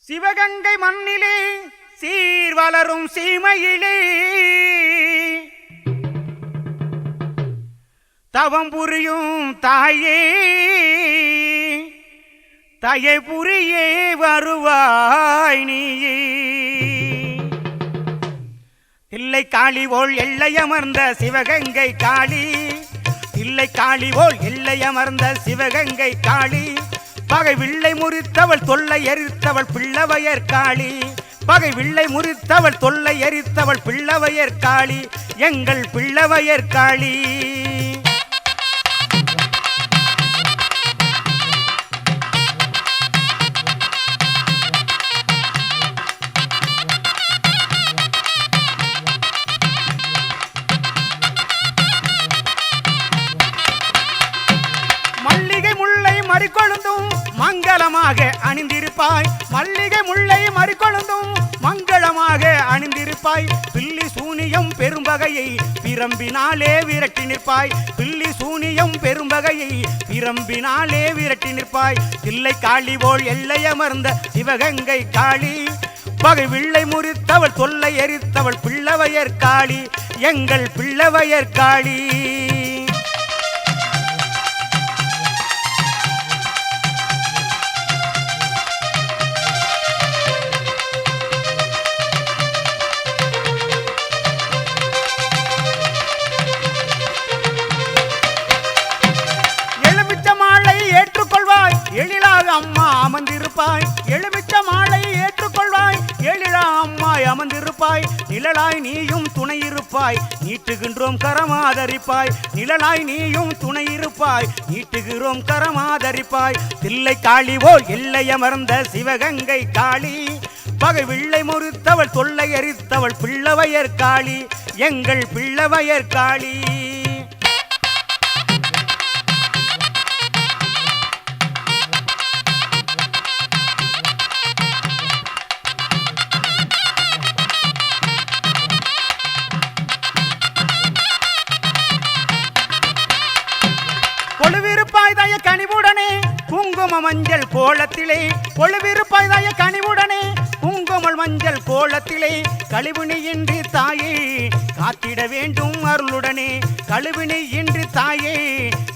சிவகங்கை மண்ணிலே சீர் வளரும் சீமையிலே தவம் புரியும் தாயே தயை புரியே வருவாய் நீயே. தில்லை காளி போல் எல்லையமர்ந்த சிவகங்கை காளி, தில்லை காளி போல் எல்லையமர்ந்த சிவகங்கை காளி, பகை வில்லை முறித்தவள் தொல்லை எரித்தவள் பிள்ளவையர் காளி, பகை வில்லை முறித்தவள் தொல்லை எரித்தவள் பிள்ளவையர் காளி, எங்கள் பிள்ளவையர் காளி. மல்லிகை முல்லை மறிக்கொழுந்தும் மங்களமாக அணிந்திருப்பாய், மல்லிகை முல்லை மறிக்கொழுந்தும் மங்களமாக அணிந்திருப்பாய், பில்லி சூனியம் பெரும்பகையை பிரம்பினாலே விரட்டி நிற்பாய், பில்லி சூனியம் பெரும்பகையை பிரம்பினாலே விரட்டி நிற்பாய். தில்லை காளி போல் எல்லையமர்ந்த சிவகங்கை காளி, பகை வில்லை முறித்தவள் தொல்லை எரித்தவள் பிள்ளவையர் காளி, எங்கள் பிள்ளவையர் காளி. எழிலாக அம்மா அமர்ந்திருப்பாய், எலுமிச்ச மாலை ஏற்றுக்கொள்வாய், எழிலா அம்மாய் அமர்ந்திருப்பாய், நிழலாய் நீயும் துணையிருப்பாய், நீட்டுகின்றோம் கரமாதரிப்பாய், நிழலாய் நீயும் துணையிருப்பாய், நீட்டுகிறோம் கரமாதரிப்பாய். தில்லை காளி போல் எல்லையமர்ந்த சிவகங்கை காளி, பகை வில்லை முறித்தவள் தொல்லை எரித்தவள் பிள்ளவையர் காளி, எங்கள் பிள்ளவையர் காளி. கொழுவிருப்பாய் தாய கனிவுடனே குங்கும மஞ்சள் கோலத்திலே, கொழுவிருப்பாய் தாய கனிவுடனே குங்கும மஞ்சள் கோலத்திலே, கழிவினி இன்றி தாயே காத்திட வேண்டும் அருளுடனே, கழிவினி இன்றி தாயே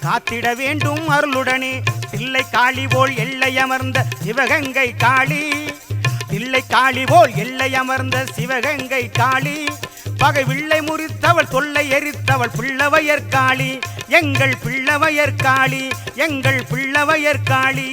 காத்திட வேண்டும் அருளுடனே. தில்லை காளி போல் எல்லையமர்ந்த சிவகங்கை காளி, தில்லை காளி போல் எல்லையமர்ந்த சிவகங்கை காளி, பகை வில்லை முறித்தவள் தொல்லை எரித்தவள் பிள்ளவையர் காளி, எங்கள் பிள்ளவையர் காளி, எங்கள் பிள்ளவையர் காளி.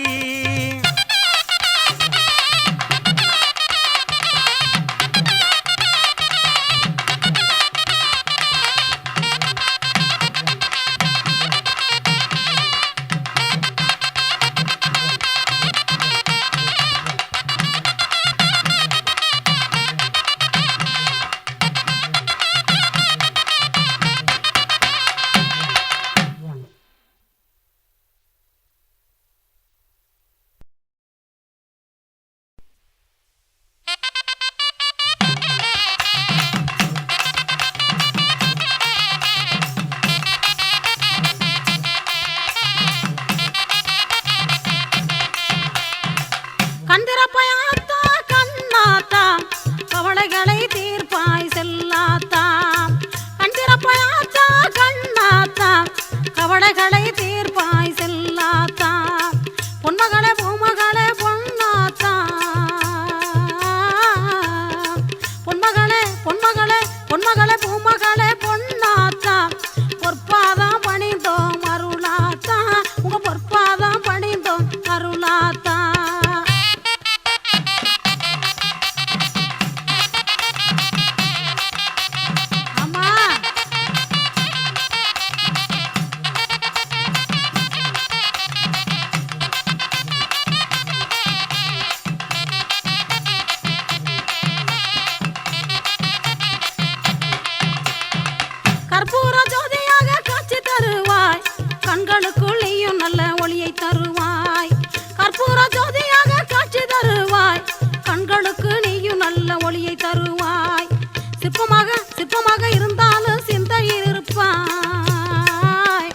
சிற்பமாக இருந்தாலும் சிந்தையில் இருப்பாய்,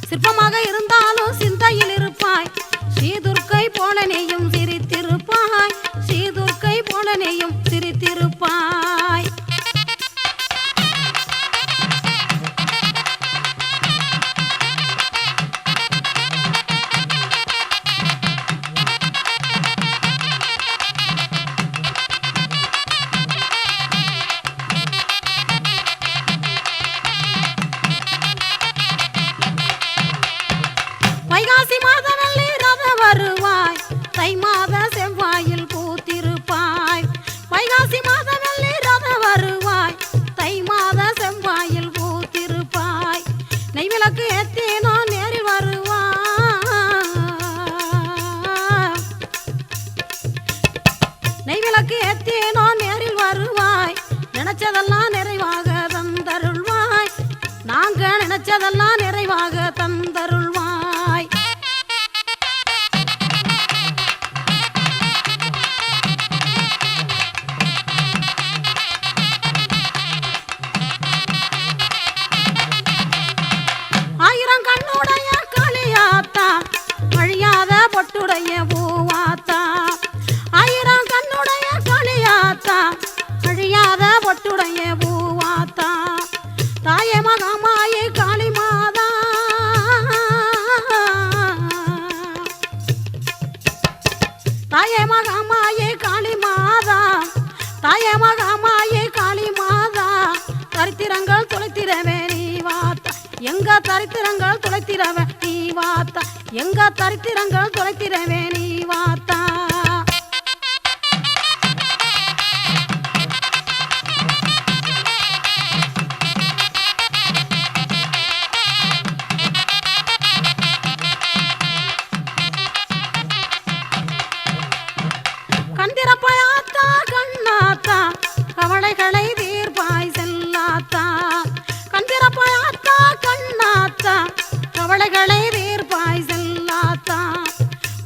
சிற்பமாக இருந்தாலும் சிந்தையில் இருப்பாய். ஸ்ரீதுர்க்கை போல நீயும் சிரித்திருப்பாய், ஸ்ரீது நினைச்சதெல்லாம் நிறைவாக தந்தருள்வாய். நாங்க நினைச்சதெல்லாம் நிறைவாக தந்தருள்வாய். ஆயிரம் கண்ணுடைய காளியாத்தா அழியாத பொட்டுடைய பூவாத்தா. ஆயிரம் கண்ணுடைய காளியாத்தா அழியாத பொட்டுடைய பூவாத்தா. தாயே மகமாயே காளி மாதா. தாயே மகமாயே காளி மாதா. தாயே மகமாயே காளி மாதா. தரித்திரங்கள் துளைத்திரவே நீ வாத்தா. எங்க தரித்திரங்கள் துளைத்திரவே நீ வாத்தா. எங்க தரித்திரங்கள் துளைத்திரவே நீ வாத்தா. கந்திரப்பாயாத்தா கண்ணாத்தா கவலைகளை தீர்ப்பாய் செல்லாத்தா. கந்திரப்பாயாத்தா கண்ணாத்தா கவலைகளை தீர்ப்பாய் செல்லாத்தா.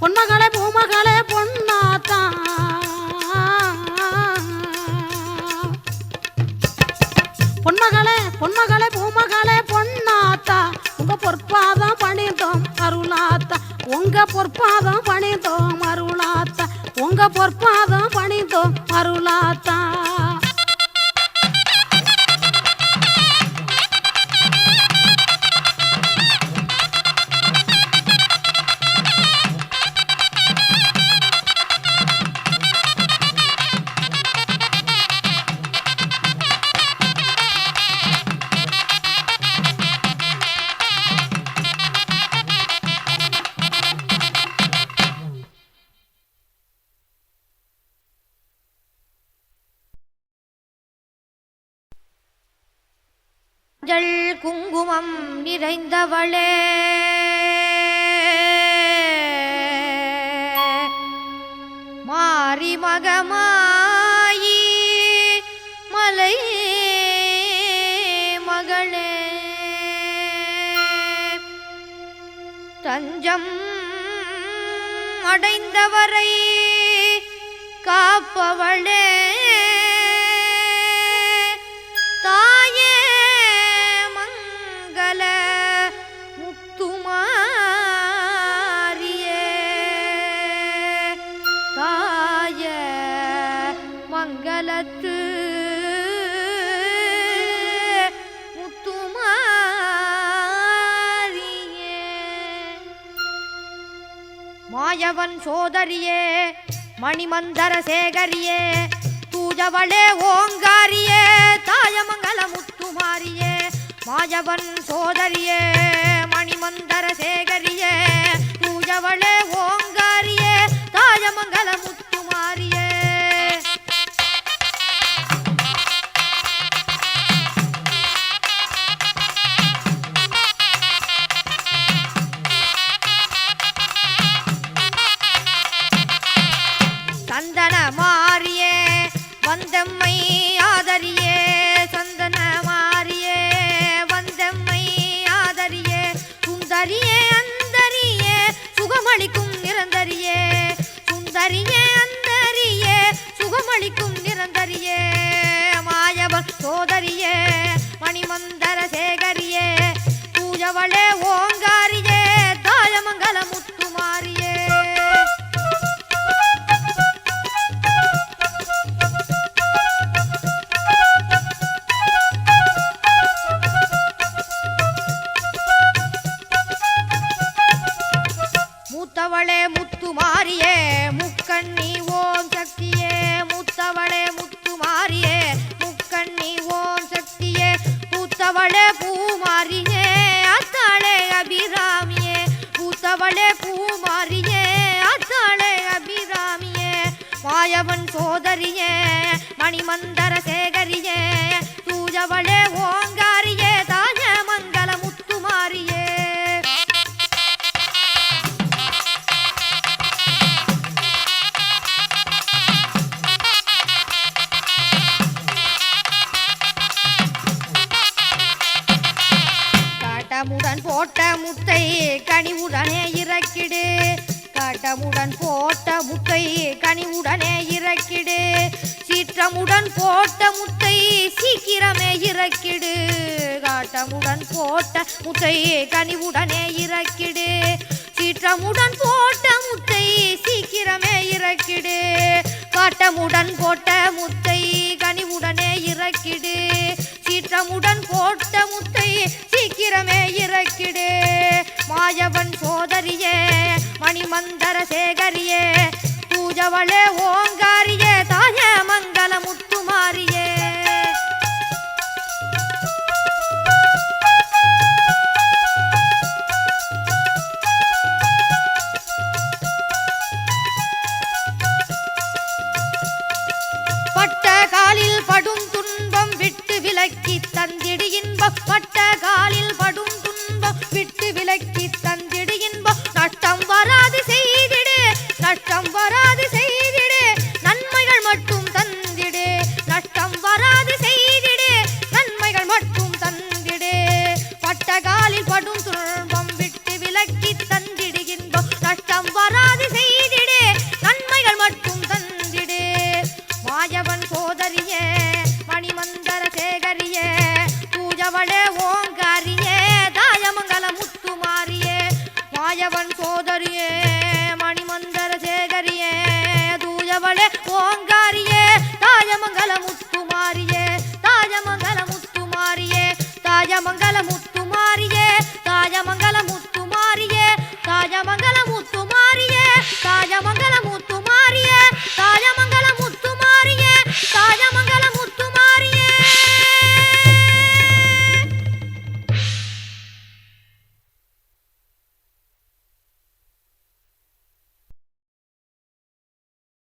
பொன்மகளே பூமகளே பொன்னாத்தா. பொன்மகளே பொன்மகளே பூமகளே பொன்னாத்தா. உங்க பொற்பாதம் பணிந்தோம் அருளாத்தா. உங்க பொற்பாதம் பணிந்தோம் அருளாத்தா. உங்க பொற்பாதம் பணிந்தோம் அருளாத்தா. மஞ்சள் குங்குமம் நிறைந்தவளே மாரி மகமாயி மலை மகளே தஞ்சம் அடைந்தவரை காப்பவளே தாயே மங்கள முத்துமாரியே தாய மங்களத்து முத்துமாரியே மாயவன் சோதரியே மணிமந்தர சேகரியே தூஜவளே ஓங்காரியே தாயமங்கல முத்துமாரியே மாயவன் சோதரியே மணிமந்தர சேகரியே தூஜவளே ஓங்காரியே தாயமங்கல முத்துமாரியே சந்தன மாரியே வந்தம்மை ஆதரியே சந்தன மாரியே வந்தம்மை ஆதரியே சுந்தரியே அந்தரியே சுகமளிக்கும் நிரந்தரியே சுந்தரியே அந்தரியே சுகமளிக்கும் நிரந்தரியே மாயவன் சோதரியே மணிமந்தர சேகரியே பூஜவளே ஓங்காரியே தாயமங்கல முத்துமாரியே மூத்தவளே முத்துமாரியே முக்கண்ணி ஓம் சக்தியே மூத்தவளே முத்துமாரியே முக்கண்ணி ஓம் சக்தியே பூத்தவளே பூமாரியே அத்தாளே அபிராமியே பூத்தவளே பூமாரியே அத்தாளே அபிராமியே மாயவன் சோதரியே மணிமந்தர சேகரியே தூஜவளே ஓங்காரியே தாய மங்கள முத்துமாரியே காட்டமுடன் போட்ட முத்தை கனிவுடனே இறக்கிடு சீற்றமுடன் போட்ட முத்தை சீக்கிரமே இறக்கிடு காட்டமுடன் போட்ட முத்தை கனிவுடனே இறக்கிடு சீற்றமுடன் போட்ட முத்தை சீக்கிரமே இறக்கிடு காட்டமுடன் போட்ட முத்தை கனிவுடனே இறக்கிடு சீற்றமுடன் போட்ட முத்தை சீக்கிரமே இறக்கிடு மாயவன் சோதரியே மணிமந்தர சேகரியே பூஜவளே ஓ